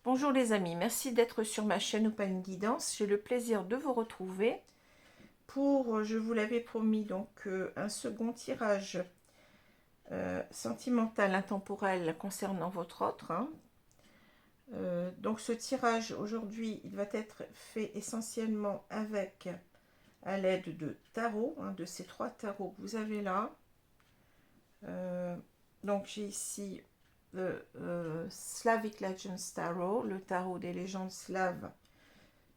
Bonjour les amis, merci d'être sur ma chaîne Open Guidance. J'ai le plaisir de vous retrouver pour, je vous l'avais promis, donc un second tirage sentimental intemporel concernant votre autre. Donc ce tirage aujourd'hui, il va être fait essentiellement avec à l'aide de tarot, de ces 3 tarots que vous avez là. Donc j'ai ici le Slavic Legends Tarot, le tarot des légendes slaves,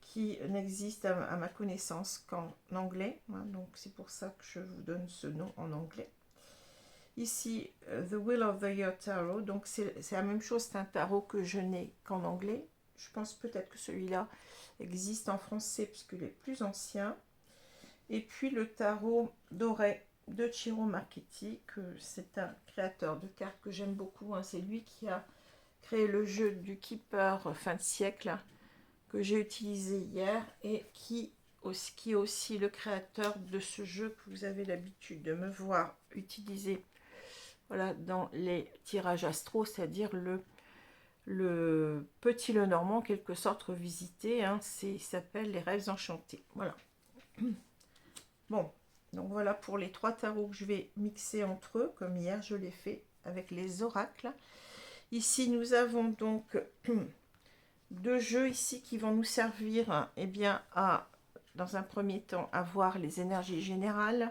qui n'existe à ma connaissance qu'en anglais, donc c'est pour ça que je vous donne ce nom en anglais. Ici, The Wheel of the Year Tarot, donc c'est la même chose, c'est un tarot que je n'ai qu'en anglais. Je pense peut-être que celui-là existe en français puisqu'il est plus ancien. Et puis le tarot doré de Ciro Marchetti, que c'est un créateur de cartes que j'aime beaucoup. C'est lui qui a créé le jeu du Keeper fin de siècle, que j'ai utilisé hier, et qui est aussi le créateur de ce jeu que vous avez l'habitude de me voir utiliser, voilà, dans les tirages astro, c'est-à-dire le petit Lenormand, en quelque sorte revisité. Il s'appelle Les Rêves Enchantés. Voilà. Bon, donc voilà pour les 3 tarots que je vais mixer entre eux, comme hier je l'ai fait avec les oracles. Ici, nous avons donc 2 jeux ici qui vont nous servir, bien, dans un premier temps, à voir les énergies générales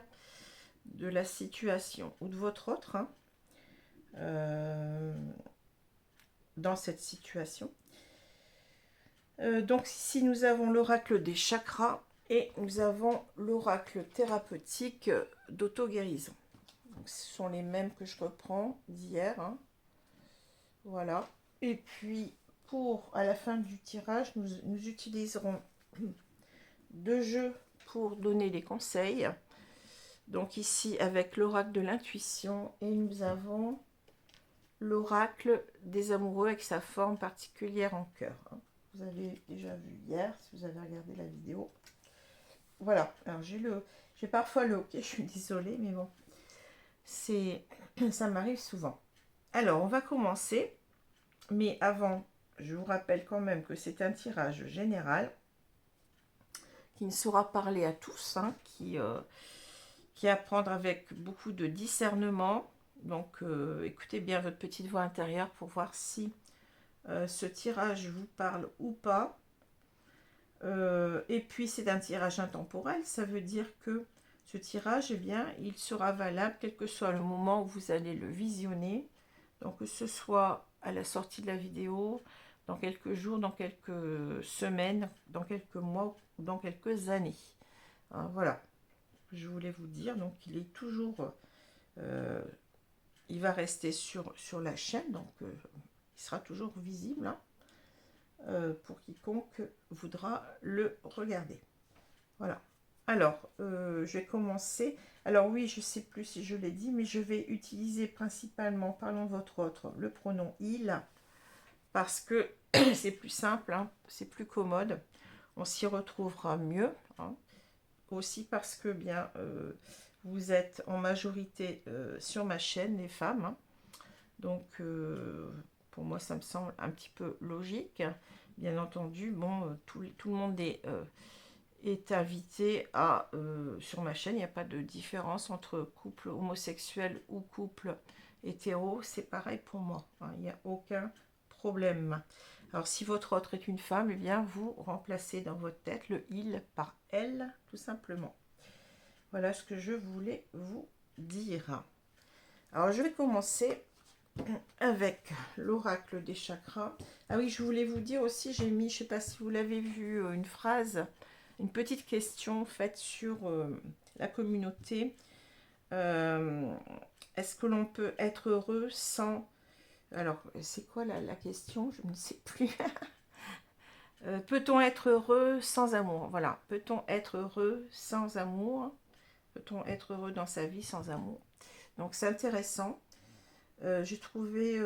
de la situation ou de votre autre, dans cette situation. Donc ici, nous avons l'oracle des chakras et nous avons l'oracle thérapeutique d'auto-guérison. Ce sont les mêmes que je reprends d'hier. Voilà. Et puis, à la fin du tirage, nous utiliserons 2 jeux pour donner des conseils. Donc ici, avec l'oracle de l'intuition, et nous avons l'oracle des amoureux avec sa forme particulière en cœur. Vous avez déjà vu hier, si vous avez regardé la vidéo. Voilà, alors j'ai parfois le hoquet, je suis désolée, mais bon, ça m'arrive souvent. Alors, on va commencer, mais avant, je vous rappelle quand même que c'est un tirage général qui ne saura parler à tous, qui est à prendre avec beaucoup de discernement. Donc, écoutez bien votre petite voix intérieure pour voir si ce tirage vous parle ou pas. Et puis, c'est un tirage intemporel. Ça veut dire que ce tirage, bien, il sera valable quel que soit le moment où vous allez le visionner. Donc, que ce soit à la sortie de la vidéo, dans quelques jours, dans quelques semaines, dans quelques mois ou dans quelques années. Voilà, je voulais vous dire. Donc, il est toujours... il va rester sur la chaîne, donc il sera toujours visible, pour quiconque voudra le regarder. Voilà. Alors, je vais commencer. Alors oui, je ne sais plus si je l'ai dit, mais je vais utiliser principalement, parlons de votre autre, le pronom il, parce que c'est plus simple, c'est plus commode, on s'y retrouvera mieux. Aussi parce que bien, vous êtes en majorité sur ma chaîne, les femmes. Donc, pour moi, ça me semble un petit peu logique. Bien entendu, bon, tout le monde est invité sur ma chaîne. Il n'y a pas de différence entre couple homosexuel ou couple hétéro. C'est pareil pour moi. Il n'y a aucun problème. Alors, si votre autre est une femme, eh bien, vous remplacez dans votre tête le il par elle, tout simplement. Voilà ce que je voulais vous dire. Alors, je vais commencer avec l'oracle des chakras. Ah oui, je voulais vous dire aussi, j'ai mis, je ne sais pas si vous l'avez vu, une phrase, une petite question faite sur la communauté. Est-ce que l'on peut être heureux sans... Alors, c'est quoi la question? Je ne sais plus. Peut-on être heureux sans amour? Voilà. Peut-on être heureux sans amour? Peut-on être heureux dans sa vie sans amour? Donc, c'est intéressant. J'ai trouvé,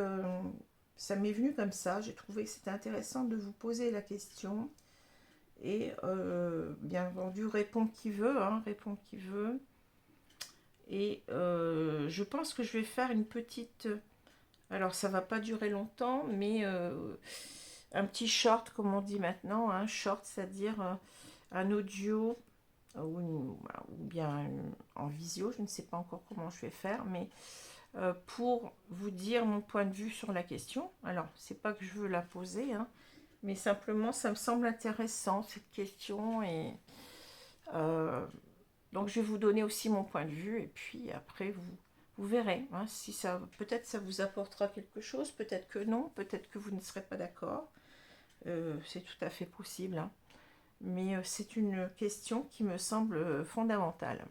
ça m'est venu comme ça, j'ai trouvé que c'était intéressant de vous poser la question. Et bien entendu, répond qui veut, répond qui veut. Et je pense que je vais faire une petite... Alors, ça va pas durer longtemps, mais un petit short, comme on dit maintenant, un short, c'est-à-dire un audio ou bien en visio, je ne sais pas encore comment je vais faire, mais pour vous dire mon point de vue sur la question. Alors, c'est pas que je veux la poser, hein, mais simplement, ça me semble intéressant, cette question, et donc je vais vous donner aussi mon point de vue, et puis après, vous verrez, hein, si ça, peut-être ça vous apportera quelque chose, peut-être que non, peut-être que vous ne serez pas d'accord, c'est tout à fait possible, hein. Mais c'est une question qui me semble fondamentale.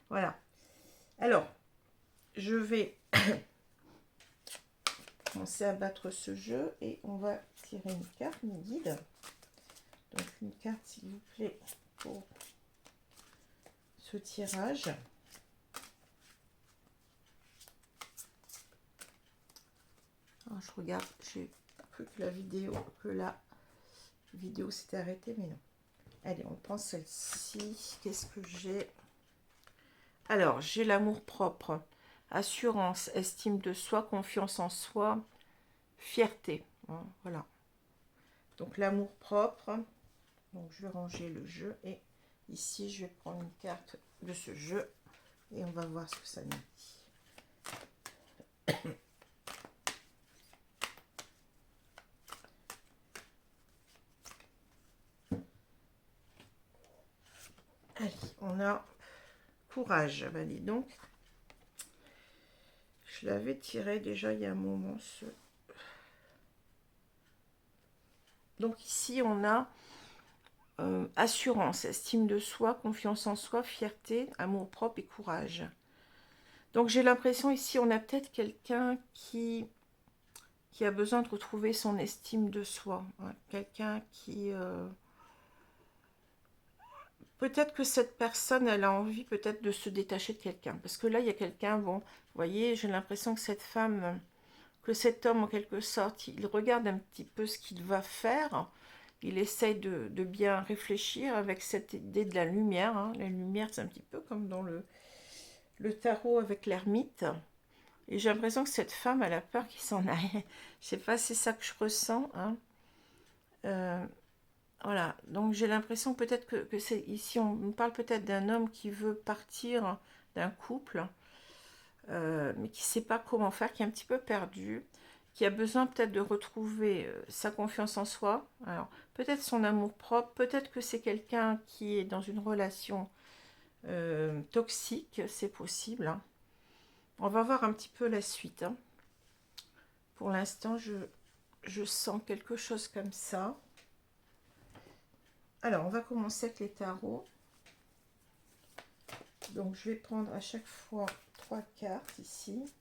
Voilà. Alors, je vais commencer à battre ce jeu et on va tirer une carte, une guide. Donc une carte, s'il vous plaît, pour ce tirage. Alors, je regarde, j'ai cru que la vidéo s'était arrêtée, mais non. Allez, on prend celle-ci. Qu'est-ce que j'ai? Alors, j'ai l'amour propre, assurance, estime de soi, confiance en soi, fierté. Voilà. Donc, l'amour propre. Donc, je vais ranger le jeu. Et ici, je vais prendre une carte de ce jeu. Et on va voir ce que ça nous dit. Allez, on a courage. Ben, dis donc. Je l'avais tiré déjà il y a un moment. Donc ici, on a assurance, estime de soi, confiance en soi, fierté, amour propre et courage. Donc j'ai l'impression ici, on a peut-être quelqu'un qui a besoin de retrouver son estime de soi. Ouais, quelqu'un qui... peut-être que cette personne, elle a envie peut-être de se détacher de quelqu'un. Parce que là, il y a quelqu'un, bon, vous voyez, j'ai l'impression que cette femme, que cet homme, en quelque sorte, il regarde un petit peu ce qu'il va faire. Il essaye de bien réfléchir avec cette idée de la lumière, hein. La lumière, c'est un petit peu comme dans le tarot avec l'ermite. Et j'ai l'impression que cette femme, elle a peur qu'il s'en aille. Je sais pas, c'est ça que je ressens, hein. Voilà, donc j'ai l'impression peut-être que c'est ici, on parle peut-être d'un homme qui veut partir d'un couple, mais qui ne sait pas comment faire, qui est un petit peu perdu, qui a besoin peut-être de retrouver sa confiance en soi, alors peut-être son amour propre, peut-être que c'est quelqu'un qui est dans une relation toxique, c'est possible, hein. On va voir un petit peu la suite, hein. Pour l'instant, je sens quelque chose comme ça. Alors, on va commencer avec les tarots. Donc, je vais prendre à chaque fois 3 cartes ici.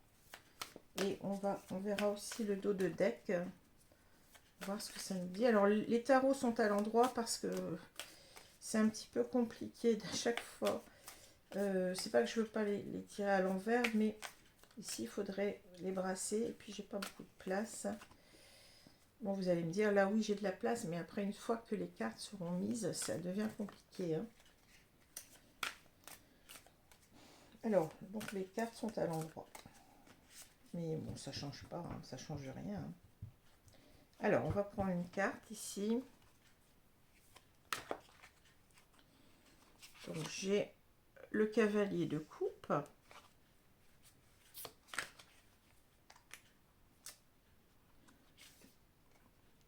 Et on verra aussi le dos de deck. Voir ce que ça nous dit. Alors, les tarots sont à l'endroit parce que c'est un petit peu compliqué à chaque fois. C'est pas que je veux pas les tirer à l'envers, mais ici, il faudrait les brasser. Et puis, j'ai pas beaucoup de place. Bon, vous allez me dire, là, oui, j'ai de la place. Mais après, une fois que les cartes seront mises, ça devient compliqué, hein. Alors, donc les cartes sont à l'endroit. Mais bon, ça change pas, hein, ça change rien, hein. Alors, on va prendre une carte ici. Donc, j'ai le cavalier de coupe.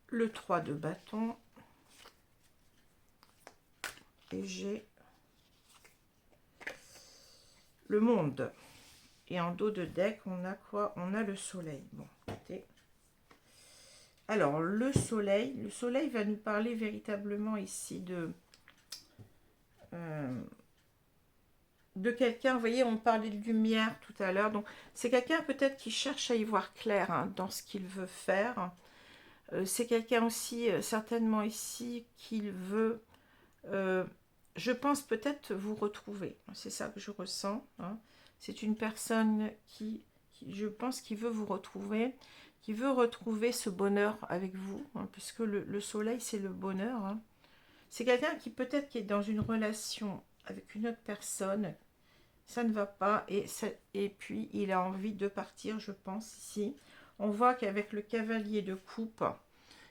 Le 3 de bâton. Et j'ai le monde. Et en dos de deck, on a quoi? On a le soleil. Bon, écoutez. Alors, le soleil va nous parler véritablement ici de quelqu'un. Vous voyez, on parlait de lumière tout à l'heure. Donc, c'est quelqu'un peut-être qui cherche à y voir clair, hein, dans ce qu'il veut faire. C'est quelqu'un aussi, certainement ici, qu'il veut... je pense peut-être vous retrouver. C'est ça que je ressens, hein. C'est une personne qui, je pense, qui veut vous retrouver, qui veut retrouver ce bonheur avec vous, hein, puisque le soleil, c'est le bonheur, hein. C'est quelqu'un qui peut-être qui est dans une relation avec une autre personne, ça ne va pas, et puis il a envie de partir, je pense, ici. On voit qu'avec le cavalier de coupe,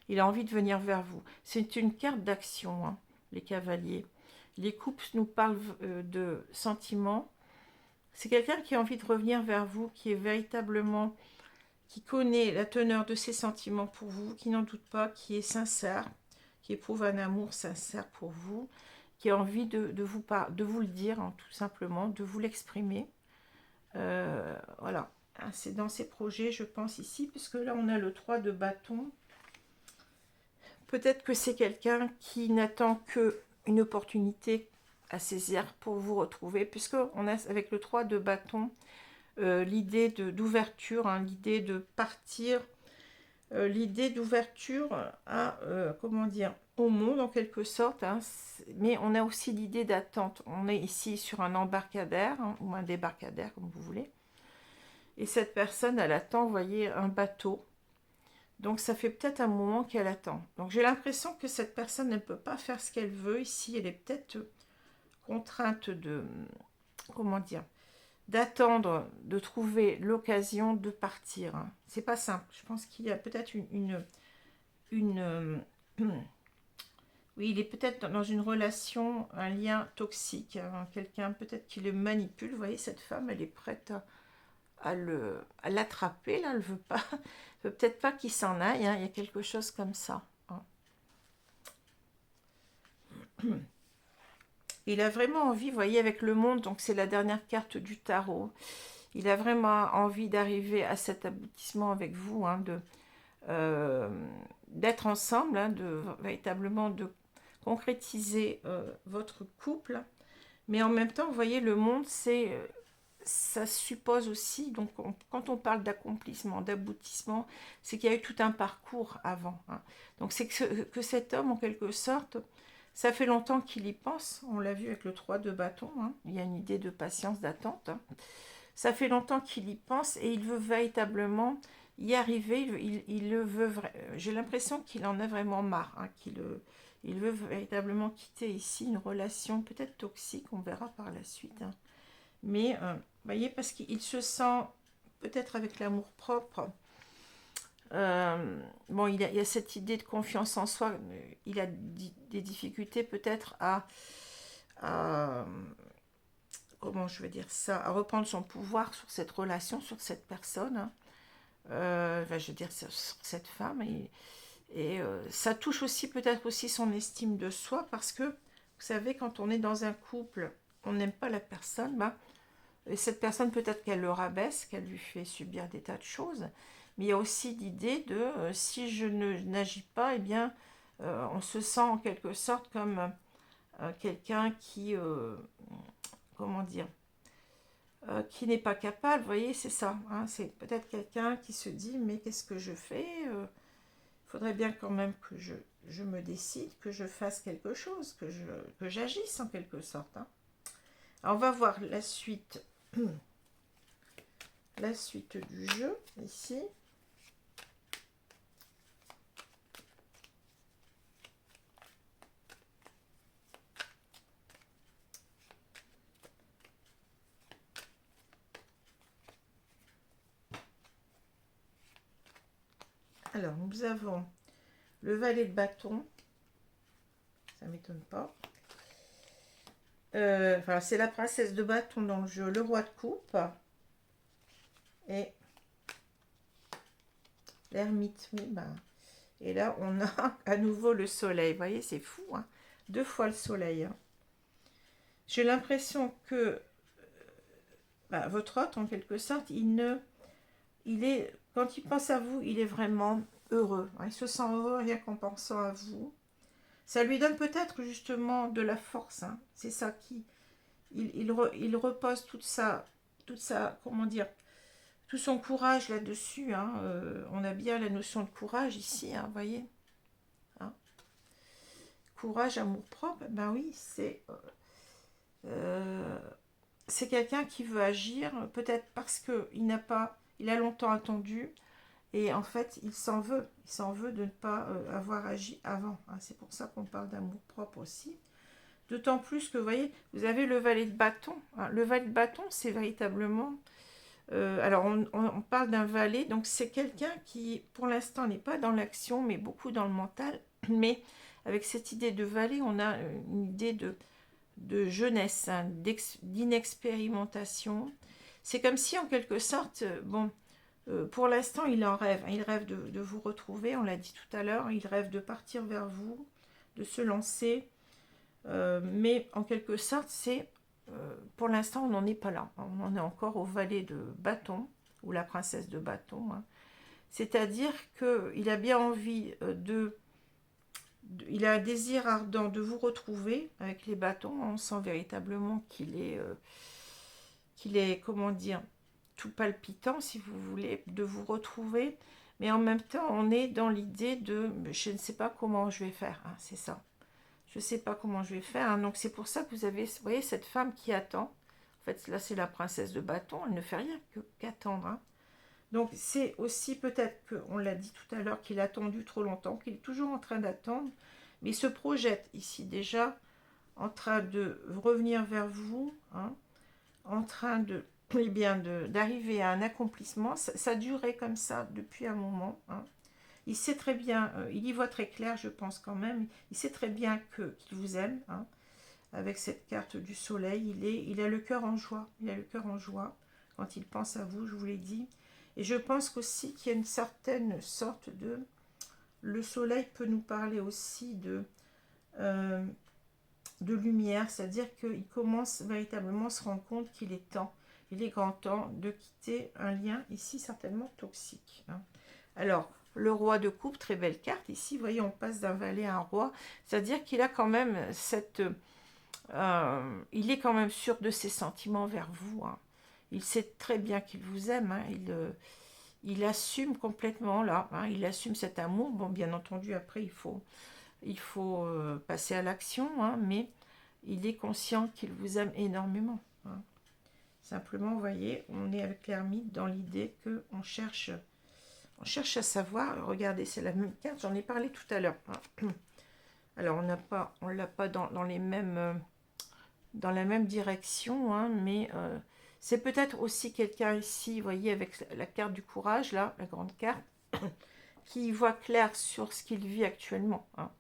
Il a envie de venir vers vous. C'est une carte d'action, hein, les cavaliers. Les coupes nous parlent de sentiments. C'est quelqu'un qui a envie de revenir vers vous, qui est véritablement, qui connaît la teneur de ses sentiments pour vous, qui n'en doute pas, qui est sincère, qui éprouve un amour sincère pour vous, qui a envie de vous le dire, hein, tout simplement, de vous l'exprimer. Voilà, c'est dans ces projets, je pense, ici, puisque là, on a le 3 de bâton. Peut-être que c'est quelqu'un qui n'attend qu'une opportunité à saisir pour vous retrouver, puisqu'on a, avec le 3 de bâton, l'idée d'ouverture, hein, l'idée de partir, l'idée d'ouverture à, comment dire, au monde en quelque sorte, hein, mais on a aussi l'idée d'attente. On est ici sur un embarcadère, hein, ou un débarcadère, comme vous voulez. Et cette personne, elle attend, vous voyez, un bateau. Donc ça fait peut-être un moment qu'elle attend. Donc j'ai l'impression que cette personne ne peut pas faire ce qu'elle veut ici. Elle est peut-être contrainte de, comment dire, d'attendre, de trouver l'occasion de partir. Hein. C'est pas simple. Je pense qu'il y a peut-être oui, il est peut-être dans une relation, un lien toxique. Hein. Quelqu'un peut-être qui le manipule. Vous voyez, cette femme, elle est prête à l'attraper, là, elle veut pas, elle veut peut-être pas qu'il s'en aille, hein. Il y a quelque chose comme ça. Hein. Il a vraiment envie, vous voyez, avec le monde, donc c'est la dernière carte du tarot, il a vraiment envie d'arriver à cet aboutissement avec vous, hein, d'être ensemble, hein, véritablement de concrétiser votre couple, mais en même temps, vous voyez, le monde, ça suppose aussi, donc quand on parle d'accomplissement, d'aboutissement, c'est qu'il y a eu tout un parcours avant. Hein. Donc c'est que cet homme, en quelque sorte, ça fait longtemps qu'il y pense, on l'a vu avec le 3 de bâton, hein. Il y a une idée de patience, d'attente. Hein. Ça fait longtemps qu'il y pense et il veut véritablement y arriver, il le veut, j'ai l'impression qu'il en a vraiment marre, hein, il veut véritablement quitter ici une relation peut-être toxique, on verra par la suite. Hein. Mais, vous voyez, parce qu'il se sent, peut-être avec l'amour propre, bon, il y a cette idée de confiance en soi, il a des difficultés peut-être à, comment je vais dire ça, à reprendre son pouvoir sur cette relation, sur cette personne, hein. Je veux dire, sur cette femme, et ça touche aussi peut-être aussi son estime de soi, parce que, vous savez, quand on est dans un couple, on n'aime pas la personne, bah, et cette personne, peut-être qu'elle le rabaisse, qu'elle lui fait subir des tas de choses. Mais il y a aussi l'idée de si je n'agis pas, eh bien, on se sent en quelque sorte comme quelqu'un qui, comment dire, qui n'est pas capable. Vous voyez, c'est ça. Hein, c'est peut-être quelqu'un qui se dit, mais qu'est-ce que je fais? Il faudrait bien quand même que je me décide, que je fasse quelque chose, que j'agisse en quelque sorte. Hein. Alors, on va voir la suite. La suite du jeu, ici. Alors, nous avons le valet de bâton. Ça ne m'étonne pas. Enfin, c'est la princesse de bâton dans le jeu. Le roi de coupe. Et l'ermite. Oui, bah. Et là, on a à nouveau le soleil. Vous voyez, c'est fou. Hein, 2 fois le soleil. Hein. J'ai l'impression que bah, votre hôte, en quelque sorte, quand il pense à vous, il est vraiment heureux. Hein, il se sent heureux rien qu'en pensant à vous. Ça lui donne peut-être justement de la force. Hein. C'est ça qui... Il repose toute sa... Comment dire, tout son courage là-dessus. Hein. On a bien la notion de courage ici, hein, vous voyez. Hein. Courage, amour-propre, ben oui, c'est quelqu'un qui veut agir, peut-être parce qu'il a longtemps attendu, et en fait, il s'en veut de ne pas avoir agi avant. Hein. C'est pour ça qu'on parle d'amour-propre aussi. D'autant plus que, vous voyez, vous avez le valet de bâton. Hein. Le valet de bâton, c'est véritablement Alors, on parle d'un valet, donc c'est quelqu'un qui, pour l'instant, n'est pas dans l'action, mais beaucoup dans le mental. Mais avec cette idée de valet, on a une idée de jeunesse, hein, d'inexpérimentation. C'est comme si, en quelque sorte, bon, pour l'instant, il en rêve. Hein, il rêve de vous retrouver, on l'a dit tout à l'heure. Il rêve de partir vers vous, de se lancer. Mais en quelque sorte, c'est pour l'instant, on n'en est pas là. On en est encore au valet de bâton, ou la princesse de bâton. Hein. C'est-à-dire qu'il a bien envie il a un désir ardent de vous retrouver avec les bâtons. On sent véritablement qu'il est, comment dire, tout palpitant, si vous voulez, de vous retrouver. Mais en même temps, on est dans l'idée de je ne sais pas comment je vais faire. Hein, c'est ça. Je ne sais pas comment je vais faire. Hein. Donc c'est pour ça que vous avez, vous voyez, cette femme qui attend. En fait, là, c'est la princesse de bâton. Elle ne fait rien qu'attendre. Hein. Donc c'est aussi peut-être qu'on l'a dit tout à l'heure, qu'il a attendu trop longtemps, qu'il est toujours en train d'attendre. Mais il se projette ici déjà en train de revenir vers vous, hein, en train de, eh bien, d'arriver à un accomplissement. Ça durait comme ça depuis un moment. Hein. Il sait très bien, il y voit très clair, je pense quand même. Il sait très bien qu'il vous aime. Hein. Avec cette carte du soleil, il a le cœur en joie. Il a le cœur en joie quand il pense à vous, je vous l'ai dit. Et je pense aussi qu'il y a une certaine sorte de... Le soleil peut nous parler aussi de lumière, c'est-à-dire qu'il commence véritablement à se rendre compte qu'il est temps, il est grand temps de quitter un lien ici certainement toxique. Hein. Alors, le roi de coupe, très belle carte. Ici, vous voyez, on passe d'un valet à un roi, c'est-à-dire qu'il a quand même cette... il est quand même sûr de ses sentiments vers vous. Hein. Il sait très bien qu'il vous aime. Hein. Il assume complètement là. Hein. Il assume cet amour. Bon, bien entendu, après, il faut passer à l'action. Hein, mais il est conscient qu'il vous aime énormément. Hein. Simplement, vous voyez, on est avec l'ermite dans l'idée qu'on cherche à savoir. Regardez, c'est la même carte. J'en ai parlé tout à l'heure. Hein. Alors, on l'a pas dans les mêmes... dans la même direction, hein, mais c'est peut-être aussi quelqu'un ici, vous voyez, avec la carte du courage, là, la grande carte, qui y voit clair sur ce qu'il vit actuellement. Hein.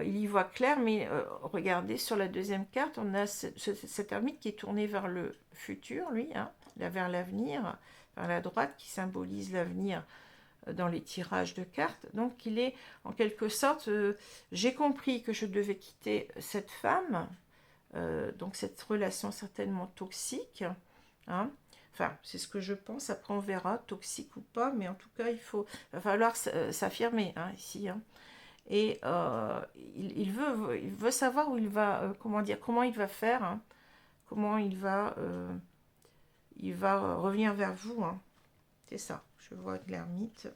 Il y voit clair, mais regardez, sur la deuxième carte, on a cet ermite qui est tourné vers le futur, lui, hein, vers l'avenir, vers la droite, qui symbolise l'avenir dans les tirages de cartes. Donc, il est, en quelque sorte, j'ai compris que je devais quitter cette femme, donc cette relation certainement toxique. Hein. Enfin, c'est ce que je pense. Après, on verra, toxique ou pas. Mais en tout cas, va falloir s'affirmer hein, ici. Hein. Et il veut savoir où il va, comment il va faire. Hein. Comment il va revenir vers vous. Hein. C'est ça. Je vois de l'ermite.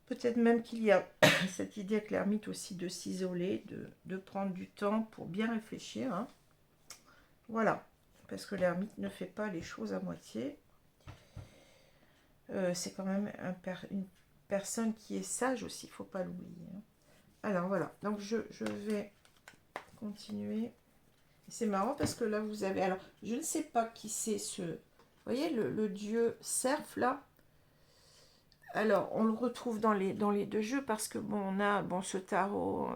Peut-être même qu'il y a cette idée avec l'ermite aussi de s'isoler, de prendre du temps pour bien réfléchir. Hein. Voilà, parce que l'ermite ne fait pas les choses à moitié. C'est quand même une personne qui est sage aussi, il ne faut pas l'oublier. Hein. Alors voilà, donc je vais continuer. C'est marrant parce que là vous avez... Alors, je ne sais pas qui c'est ce... Vous voyez le dieu cerf là. Alors, on le retrouve dans les deux jeux parce que bon, on a ce tarot,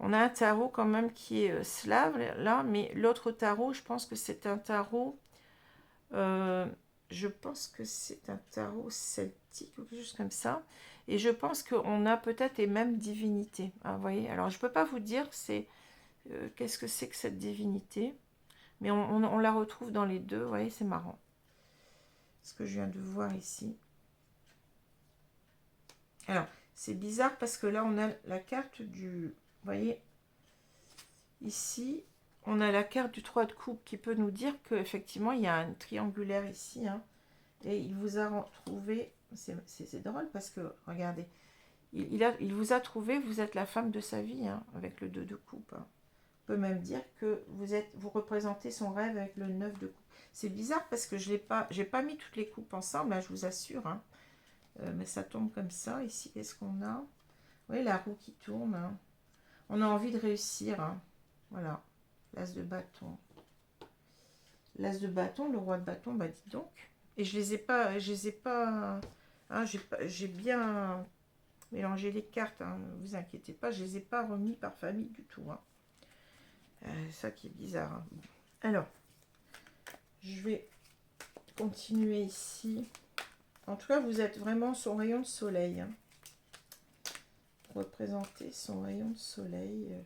on a un tarot quand même qui est slave là, mais l'autre tarot, je pense que c'est un tarot, je pense que c'est un tarot celtique ou quelque chose comme ça, et je pense qu'on a peut-être les mêmes divinités. Hein, vous voyez, alors je peux pas vous dire qu'est-ce que c'est que cette divinité, mais on la retrouve dans les deux. Vous voyez, c'est marrant. Ce que je viens de voir ici. Alors, c'est bizarre parce que là, on a la carte du... Vous voyez, ici, on a la carte du 3 de coupe qui peut nous dire qu'effectivement, il y a un triangulaire ici. Hein, et il vous a trouvé... C'est drôle parce que, regardez, il vous a trouvé, vous êtes la femme de sa vie, hein, avec le 2 de coupe. Hein. On peut même dire que vous représentez son rêve avec le 9 de coupe. C'est bizarre parce que je n'ai pas mis toutes les coupes ensemble, hein, je vous assure. Hein. Mais ça tombe comme ça. Ici, qu'est-ce qu'on a? Oui, la roue qui tourne. Hein. On a envie de réussir. Hein. Voilà. L'as de bâton. l'as de bâton, le roi de bâton, bah dis donc. Et je les ai pas, hein, j'ai bien mélangé les cartes, hein, ne vous inquiétez pas, je les ai pas remis par famille du tout. Hein. Ça qui est bizarre. Hein. Alors, je vais continuer ici. En tout cas, vous êtes vraiment son rayon de soleil. Hein. Représenter son rayon de soleil.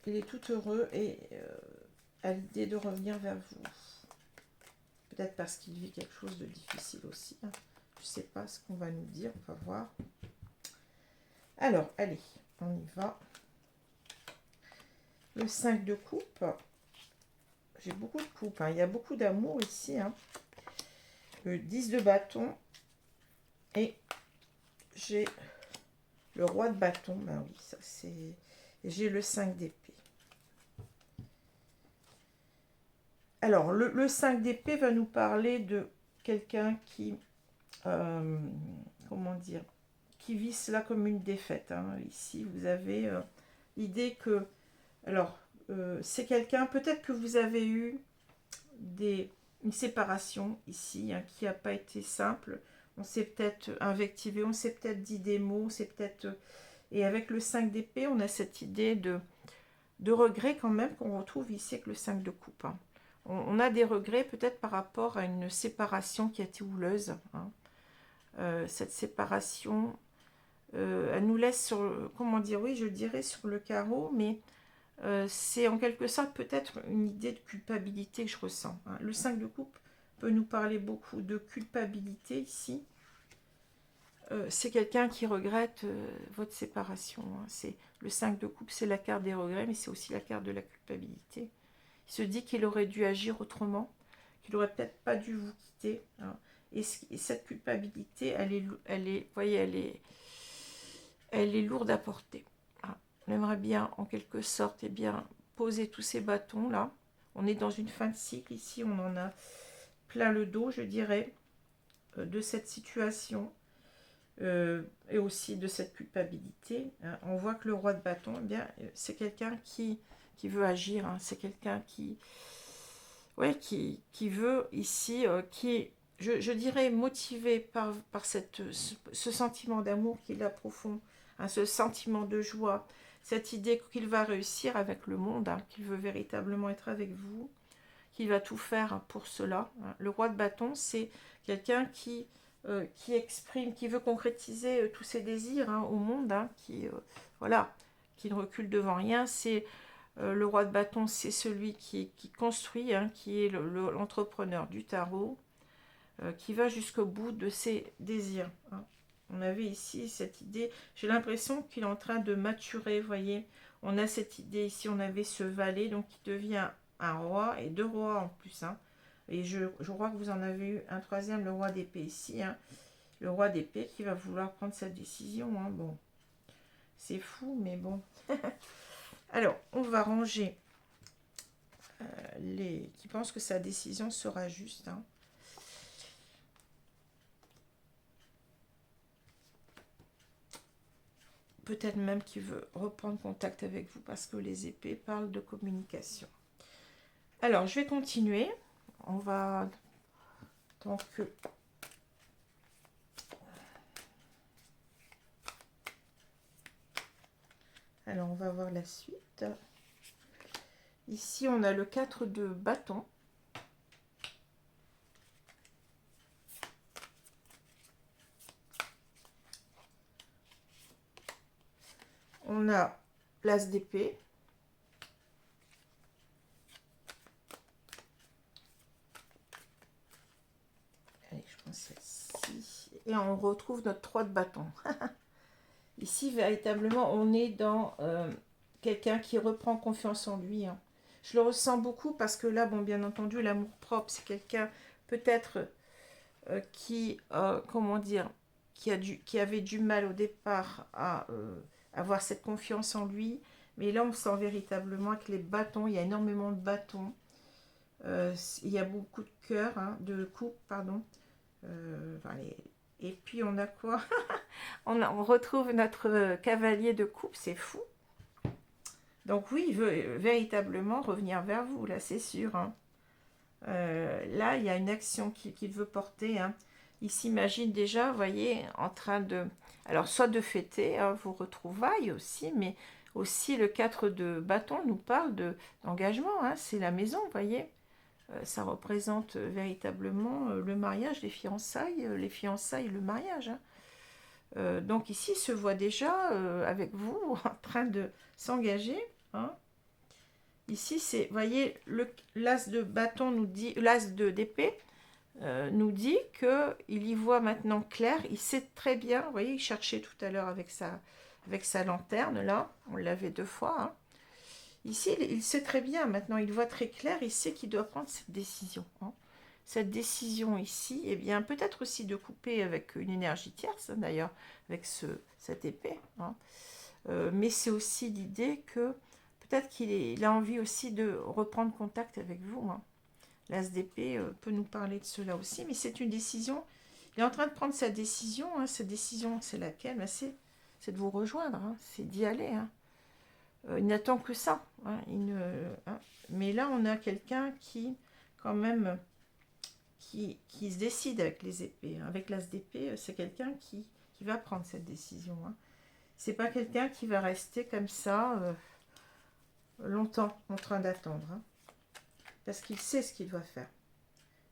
Il est tout heureux et à l'idée de revenir vers vous. Peut-être parce qu'il vit quelque chose de difficile aussi. Hein. Je ne sais pas ce qu'on va nous dire. On va voir. Alors, allez, on y va. Le 5 de coupe. J'ai beaucoup de coupes. Hein. Il y a beaucoup d'amour ici. Hein. Le 10 de bâton. Et j'ai le roi de bâton. Ben oui, ça c'est... Et j'ai le 5 d'épée. Alors, le 5 d'épée va nous parler de quelqu'un qui... comment dire, qui vit cela comme une défaite. Hein. Ici, vous avez l'idée que, alors, c'est quelqu'un, peut-être que vous avez eu une séparation ici, hein, qui n'a pas été simple. On s'est peut-être invectivé, on s'est peut-être dit des mots, c'est peut-être... Et avec le 5 d'épée, on a cette idée de regret quand même qu'on retrouve ici avec le 5 de coupe. Hein. On a des regrets peut-être par rapport à une séparation qui a été houleuse. Hein. Cette séparation, elle nous laisse sur, comment dire, oui, je dirais sur le carreau, mais c'est en quelque sorte peut-être une idée de culpabilité que je ressens. Hein. Le 5 de coupe peut nous parler beaucoup de culpabilité ici. C'est quelqu'un qui regrette votre séparation. Hein. C'est le 5 de coupe, c'est la carte des regrets, mais c'est aussi la carte de la culpabilité. Il se dit qu'il aurait dû agir autrement, qu'il aurait peut-être pas dû vous quitter. Hein. Et cette culpabilité, elle est lourde à porter. Hein. On aimerait bien, en quelque sorte, eh bien, poser tous ces bâtons là. On est dans une fin de cycle ici, on en a plein le dos, je dirais, de cette situation. Et aussi de cette culpabilité. Hein. On voit que le roi de bâton, eh bien, c'est quelqu'un qui veut agir. Hein. C'est quelqu'un qui veut ici, qui est, je dirais, motivé par ce sentiment d'amour qu'il a profond, hein, ce sentiment de joie, cette idée qu'il va réussir avec le monde, hein, qu'il veut véritablement être avec vous, qu'il va tout faire pour cela. Hein. Le roi de bâton, c'est quelqu'un qui exprime, qui veut concrétiser tous ses désirs, hein, au monde, hein, voilà, qui ne recule devant rien. C'est le roi de bâton, c'est celui qui construit, hein, qui est l'entrepreneur du tarot, qui va jusqu'au bout de ses désirs. Hein. On avait ici cette idée, j'ai l'impression qu'il est en train de maturer, vous voyez. On a cette idée ici, on avait ce valet, donc qui devient un roi, et deux rois en plus, hein. Et je crois que vous en avez eu un troisième, le roi d'épée ici. Hein. Le roi d'épée qui va vouloir prendre sa décision. Hein. Bon, c'est fou, mais bon. Alors, on va ranger les qui pensent que sa décision sera juste. Hein. Peut-être même qu'il veut reprendre contact avec vous parce que les épées parlent de communication. Alors, je vais continuer. On va... tant que... Alors, on va voir la suite. Ici, on a le 4 de bâton. On a l'as d'épée. Allez, je prends celle-ci. Et on retrouve notre 3 de bâton. Ici, véritablement, on est dans quelqu'un qui reprend confiance en lui. Hein. Je le ressens beaucoup parce que là, bon, bien entendu, l'amour-propre, c'est quelqu'un peut-être qui, comment dire, qui avait du mal au départ à avoir cette confiance en lui. Mais là, on sent véritablement que les bâtons, il y a énormément de bâtons. Il y a beaucoup de cœurs, hein, de coupes, pardon. Enfin, et puis, on a quoi? on retrouve notre cavalier de coupe, c'est fou. Donc oui, il veut véritablement revenir vers vous, là, c'est sûr. Hein. Là, il y a une action qu'il veut porter. Hein. Il s'imagine déjà, vous voyez, en train de... Alors, soit de fêter hein, vos retrouvailles aussi, mais aussi le 4 de bâton nous parle d'engagement. Hein. C'est la maison, vous voyez. Ça représente véritablement le mariage, les fiançailles, le mariage. Hein. Donc ici, il se voit déjà avec vous en train de s'engager. Hein. Ici, c'est, vous voyez, l'as de bâton nous dit, l'as d'épée nous dit qu'il y voit maintenant clair. Il sait très bien, vous voyez, il cherchait tout à l'heure avec sa lanterne, là, on l'avait 2 fois. Hein. Ici, il sait très bien, maintenant, il voit très clair, il sait qu'il doit prendre cette décision. Hein. Cette décision ici, eh bien, peut-être aussi de couper avec une énergie tierce, d'ailleurs, avec cette épée. Hein. Mais c'est aussi l'idée que peut-être qu'il a envie aussi de reprendre contact avec vous. Hein. L'as d'épée peut nous parler de cela aussi, mais c'est une décision. Il est en train de prendre sa décision. Hein. Cette décision, c'est laquelle? Ben, c'est de vous rejoindre, hein. C'est d'y aller. Hein. Il n'attend que ça. Hein. Hein. Mais là, on a quelqu'un qui, quand même, qui se décide avec les épées. Hein. Avec l'as d'épée, c'est quelqu'un qui va prendre cette décision. Hein. C'est pas quelqu'un qui va rester comme ça longtemps en train d'attendre. Hein. Parce qu'il sait ce qu'il doit faire.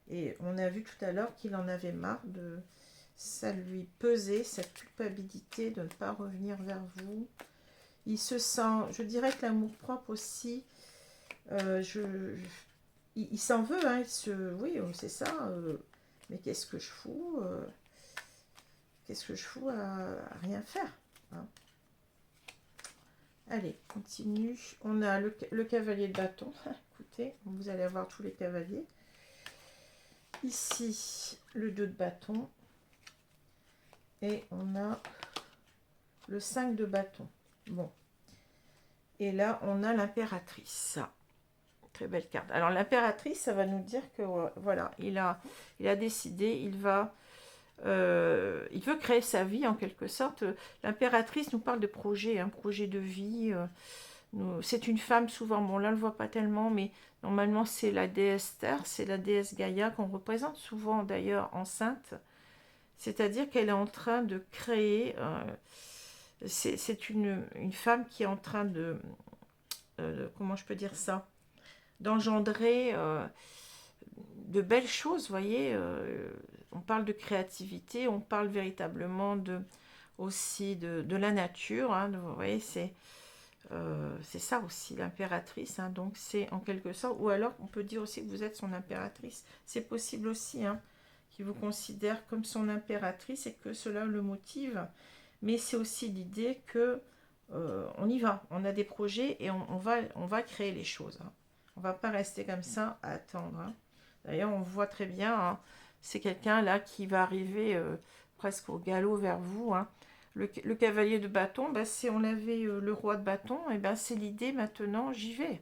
Et on a vu tout à l'heure qu'il en avait marre de... Ça lui pesait, cette culpabilité de ne pas revenir vers vous. Il se sent... Je dirais que l'amour-propre aussi... il s'en veut, hein, oui, c'est ça. Mais qu'est-ce que je fous Qu'est-ce que je fous à rien faire hein. Allez, continue. On a le cavalier de bâton. Écoutez, vous allez avoir tous les cavaliers. Ici, le 2 de bâton. Et on a le 5 de bâton. Bon. Et là, on a l'impératrice. Très belle carte. Alors, l'impératrice, ça va nous dire que, voilà, il a décidé, il veut créer sa vie, en quelque sorte. L'impératrice nous parle de projet, un projet de vie. C'est une femme, souvent, bon, là, on ne le voit pas tellement, mais normalement, c'est la déesse Terre, c'est la déesse Gaïa, qu'on représente souvent, d'ailleurs, enceinte. C'est-à-dire qu'elle est en train de créer... c'est une femme qui est en train de... comment je peux dire ça? D'engendrer de belles choses, vous voyez. On parle de créativité, on parle véritablement aussi de la nature. Hein, vous voyez, c'est ça aussi, l'impératrice. Hein, donc c'est en quelque sorte... Ou alors, on peut dire aussi que vous êtes son impératrice. C'est possible aussi, hein, qu'il vous considère comme son impératrice et que cela le motive. Mais c'est aussi l'idée que on y va, on a des projets et on va créer les choses. Hein. On ne va pas rester comme ça à attendre. Hein. D'ailleurs, on voit très bien, hein, c'est quelqu'un là qui va arriver presque au galop vers vous. Hein. Le cavalier de bâton, ben, si on avait le roi de bâton, et ben, c'est l'idée maintenant, j'y vais.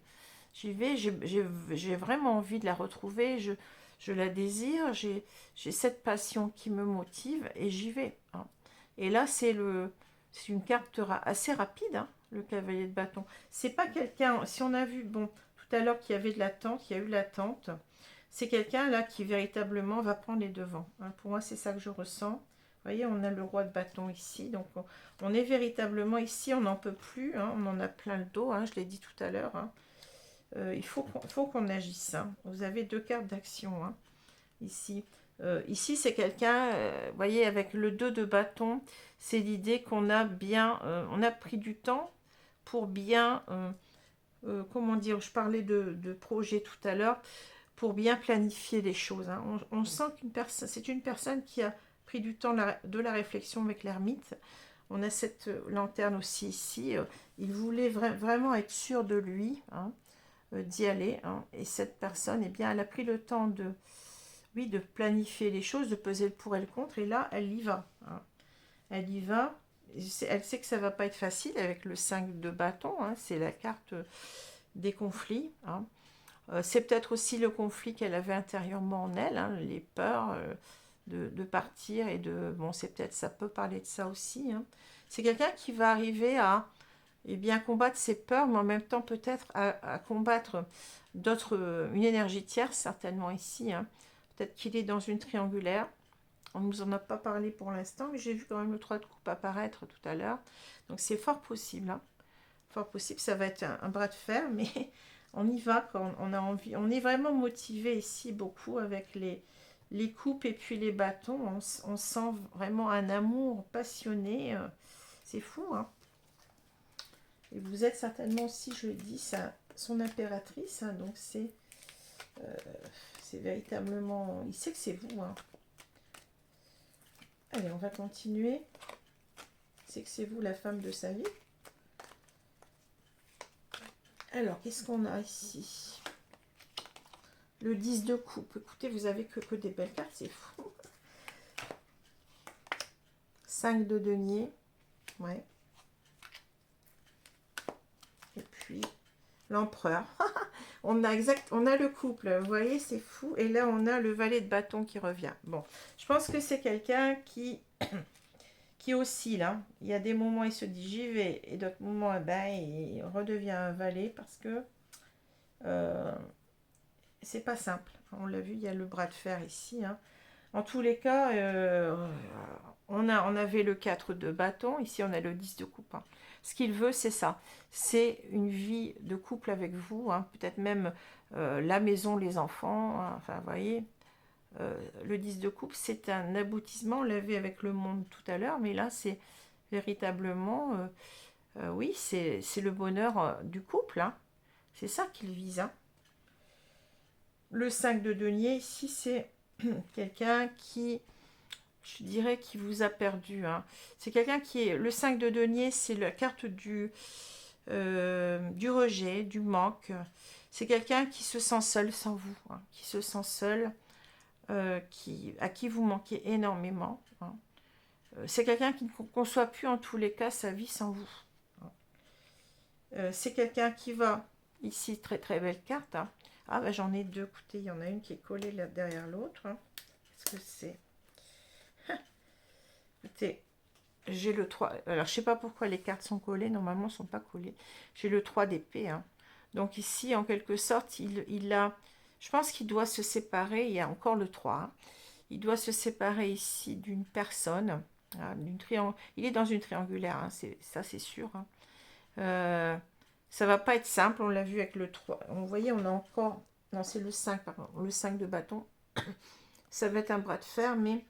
J'y vais, j'ai vraiment envie de la retrouver, je la désire, j'ai cette passion qui me motive et j'y vais. Hein. Et là, c'est une carte assez rapide, hein, le cavalier de bâton. C'est pas quelqu'un, si on a vu, bon, tout à l'heure qu'il y avait de l'attente, il y a eu l'attente, c'est quelqu'un là qui véritablement va prendre les devants. Hein. Pour moi, c'est ça que je ressens. Vous voyez, on a le roi de bâton ici, donc on est véritablement ici, on n'en peut plus, hein, on en a plein le dos, hein, je l'ai dit tout à l'heure. Hein. Il faut qu'on agisse. Hein. Vous avez 2 cartes d'action hein, ici. Ici, c'est quelqu'un, vous voyez, avec le 2 de bâton, c'est l'idée qu'on a bien, on a pris du temps pour bien, comment dire, je parlais de projet tout à l'heure, pour bien planifier les choses. Hein. On sent c'est une personne qui a pris du temps de la réflexion avec l'ermite. On a cette lanterne aussi ici. Il voulait vraiment être sûr de lui, hein, d'y aller. Hein. Et cette personne, eh bien, elle a pris le temps de planifier les choses, de peser le pour et le contre, et là, elle y va. Hein. Elle y va. Elle sait que ça va pas être facile avec le 5 de bâton. Hein. C'est la carte des conflits. Hein. C'est peut-être aussi le conflit qu'elle avait intérieurement en elle, hein, les peurs de partir et de... Bon, c'est peut-être, ça peut parler de ça aussi. Hein. C'est quelqu'un qui va arriver à et bien combattre ses peurs, mais en même temps peut-être à combattre d'autres, une énergie tierce, certainement ici. Hein. Peut-être qu'il est dans une triangulaire. On ne nous en a pas parlé pour l'instant, mais j'ai vu quand même le 3 de coupe apparaître tout à l'heure. Donc c'est fort possible. Hein. Fort possible, ça va être un bras de fer, mais on y va quand on a envie. On est vraiment motivé ici beaucoup avec les coupes et puis les bâtons. On sent vraiment un amour passionné. C'est fou, hein. Et vous êtes certainement aussi, je le dis, son impératrice. Hein, donc c'est véritablement... Il sait que c'est vous. Hein. Allez, on va continuer. Il sait que c'est vous la femme de sa vie. Alors, qu'est-ce qu'on a ici? Le 10 de coupe. Écoutez, vous avez que des belles cartes, c'est fou. 5 de denier. Ouais. Et puis, l'empereur. on a le couple, vous voyez, c'est fou. Et là, on a le valet de bâton qui revient. Bon, je pense que c'est quelqu'un qui oscille. Hein. Il y a des moments, il se dit j'y vais. Et d'autres moments, eh ben, il redevient un valet parce que c'est pas simple. On l'a vu, il y a le bras de fer ici. Hein. En tous les cas, on avait le 4 de bâton, ici on a le 10 de coupe. Hein. Ce qu'il veut, c'est ça. C'est une vie de couple avec vous, hein. Peut-être même la maison, les enfants. Hein. Enfin, vous voyez, le 10 de coupe, c'est un aboutissement. On l'a vu avec le monde tout à l'heure, mais là, c'est véritablement, oui, c'est le bonheur du couple. Hein. C'est ça qu'il vise. Hein. Le 5 de denier, ici, c'est quelqu'un qui, je dirais, qui vous a perdu. Hein. C'est quelqu'un qui est... Le 5 de denier, c'est la carte du rejet, du manque. C'est quelqu'un qui se sent seul sans vous, hein, qui se sent seul, à qui vous manquez énormément. Hein. C'est quelqu'un qui ne conçoit plus en tous les cas sa vie sans vous. Hein. C'est quelqu'un qui va... Ici, très très belle carte. Hein. Ah, bah, j'en ai deux. Écoutez, il y en a une qui est collée là derrière l'autre. Hein. Qu'est-ce que c'est? Écoutez, j'ai le 3. Alors, je sais pas pourquoi les cartes sont collées. Normalement, elles ne sont pas collées. J'ai le 3 d'épée. Hein. Donc, ici, en quelque sorte, il a... Je pense qu'il doit se séparer. Il y a encore le 3. Hein. Il doit se séparer ici d'une personne. Hein, il est dans une triangulaire. Hein, ça, c'est sûr. Hein. Ça va pas être simple. On l'a vu avec le 3. Vous voyez, on a encore... Non, c'est le 5, pardon. Le 5 de bâton. Ça va être un bras de fer, mais...